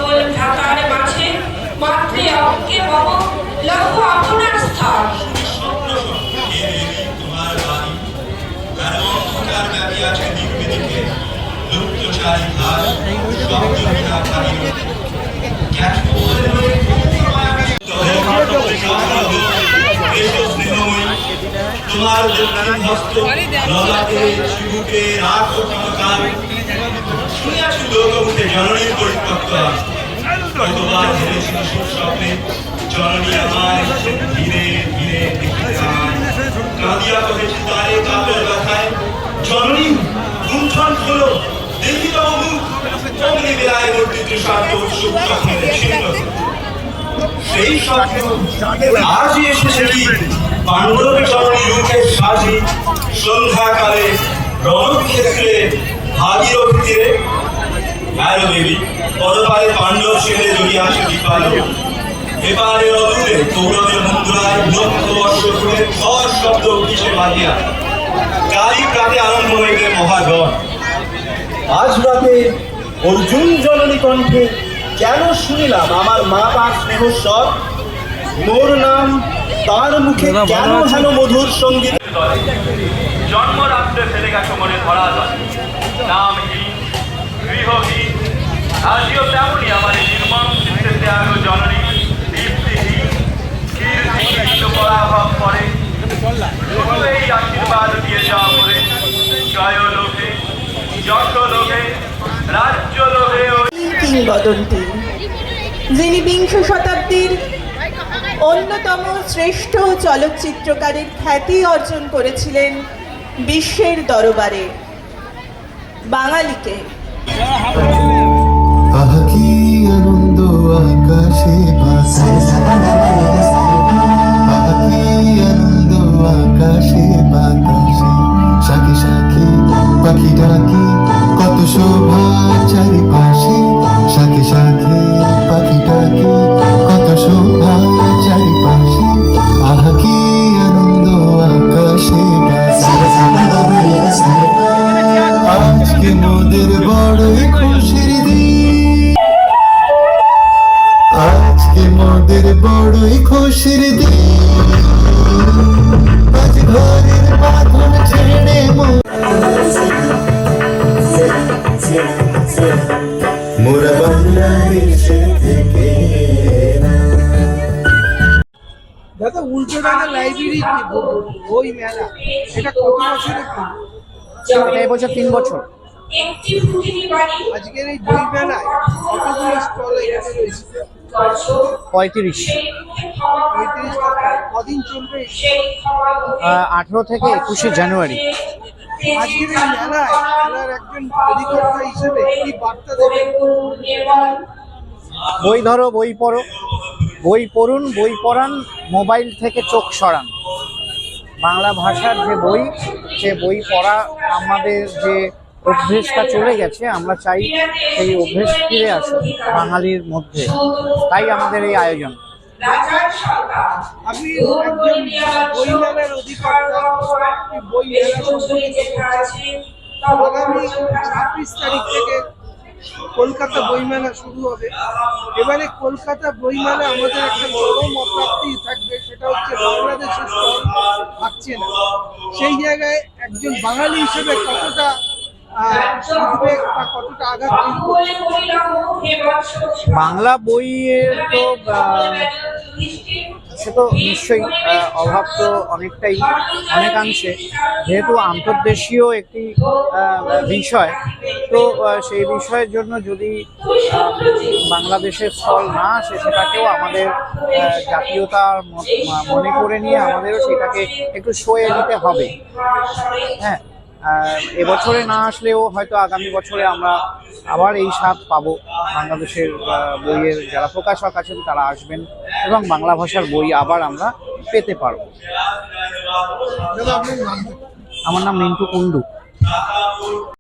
সকল ভ্রাতার মাঝে মাতৃ অঙ্কে মম লঘু আপনার স্থান। তোমার দক্ষিণ হস্ত ললাটে চিবুকে রাখো চিরকাল। শুনিয়াছি লোকমুখে জননীর পরিত্যক্ত কতবার হেরেছি স্বপ্নে জননী আমায় ধীরে ধীরে দেখিতে চায়। কাঁদিয়া কহেছি তারে কাতর ব্যথায়, জননী গুণ্ঠন খোলো দেখি তব মুখ। অগ্নি বেলায় বর্তিত স্বার্থ উৎসুক স্বপ্নে ছিন্ন সেই স্বপ্ন আজই এসেছে কি পাণ্ডব জননী রূপে সাজি। সন্ধ্যাকালে রণক্ষেত্রে ভাগীরথী তীরে হ্যালো দেবী পদপারে পাণ্ডব ছেড়ে জড়িয়ে আসে দীপালো। এবারে অদূরে কৌরবের মুদ্রায় লক্ষ বর্ষ ধরে খর শব্দ উঠিছে বাজিয়া। কালী প্রাতে আরম্ভ হইতে মহাগণ। আজ রাতে অর্জুন জননী কণ্ঠে কেন শুনিলাম আমার মা তার স্নেহস্বর। মোর নাম তার মুখে কেন হেন মধুর সঙ্গীত। জন্মরাত্রে ফেলে গেছো মনে ধরা যায় নামহীন গৃহহীন। আজিও তেমনই আমার নির্মম চিত্তে ত্যাগ জননী দীপ্তিহীন কীর্তিহীন পরাভব করে। শুধু এই আশীর্বাদ দিয়ে যাওয়া করে জয় লোভে যশ লোভে রাজ্য লোভে। কিংবদন্তি যিনি বিংশ শতাব্দীর অন্যতম শ্রেষ্ঠ চলচ্চিত্রকারের খ্যাতি অর্জন করেছিলেন বিশ্বের দরবারে বাঙালিকে। কি আনন্দ আকাশে কি আনন্দ আকাশে বাতাসে সাকি সাকি পাখি ডাকি কত শোভা চারিপাশে। সাকি সাকি পাখি ডাকি কত শোভা চারিপাশে। কি আনন্দ আকাশে আজকে মোদের বড়ই খুশির দিন। আজকে মোদের বড়ই খুশির দিন। আজ ঘরের বাঁধন ছেড়ে মোরা বাংলাদেশে থেকে। দাদা উল্টো ডানা লাইব্রেরি বই মেলা এটা কত বছরের? এবছর 3 বছর। আজকের এই বই মেলায় কতগুলো স্টল এখানে রয়েছে? 35। কদিন চলবে? 18 থেকে 21 জানুয়ারি। আজকের এই মেলার একজন অধিকর্তা হিসেবে কি বার্তা দেবেন? বই ধরো, বই পড়ো, বই পড়ুন, বই পড়ান, মোবাইল থেকে চোখ সরান। বাংলা ভাষার যে বই, সে বই পড়া আমাদের যে অভ্যেসটা চলে গেছে, আমরা চাই সেই অভ্যেস ফিরে আসুক বাঙালির মধ্যে। তাই আমাদের এই আয়োজন। আপনি একজন বই মেলার অধিকর্তা, বই মেলা আগামী 26 তারিখ থেকে কলকাতা বইমেলা শুরু হবে। এবারে কলকাতা বইমেলা আমাদের একটা চরম অপ্রাপ্তি থাকবে, সেটা হচ্ছে বাংলাদেশের স্টল থাকছে না। সেই জায়গায় একজন বাঙালি হিসেবে কতটা উদ্বেগ বা কতটা আঘাত? বাংলা বইয়ের তো সে তো নিশ্চয়ই অভাব তো অনেকটাই, অনেকাংশে, যেহেতু আন্তর্দেশীয় একটি বিষয়, তো সেই বিষয়ের জন্য যদি বাংলাদেশের স্থল না আসে, সেটাকেও আমাদের জাতীয়তার মনে করে নিয়ে আমাদেরও সেটাকে একটু সয়ে নিতে হবে। হ্যাঁ, এবছরে না আসলেও হয়তো আগামী বছরে আমরা আবার এই স্বাদ পাবো। বাংলাদেশের বইয়ের যারা প্রকাশক আছেন তারা আসবেন এবং বাংলা ভাষার বই আবার আমরা পেতে পারবো। আমার নাম মিন্টু কুন্ডু।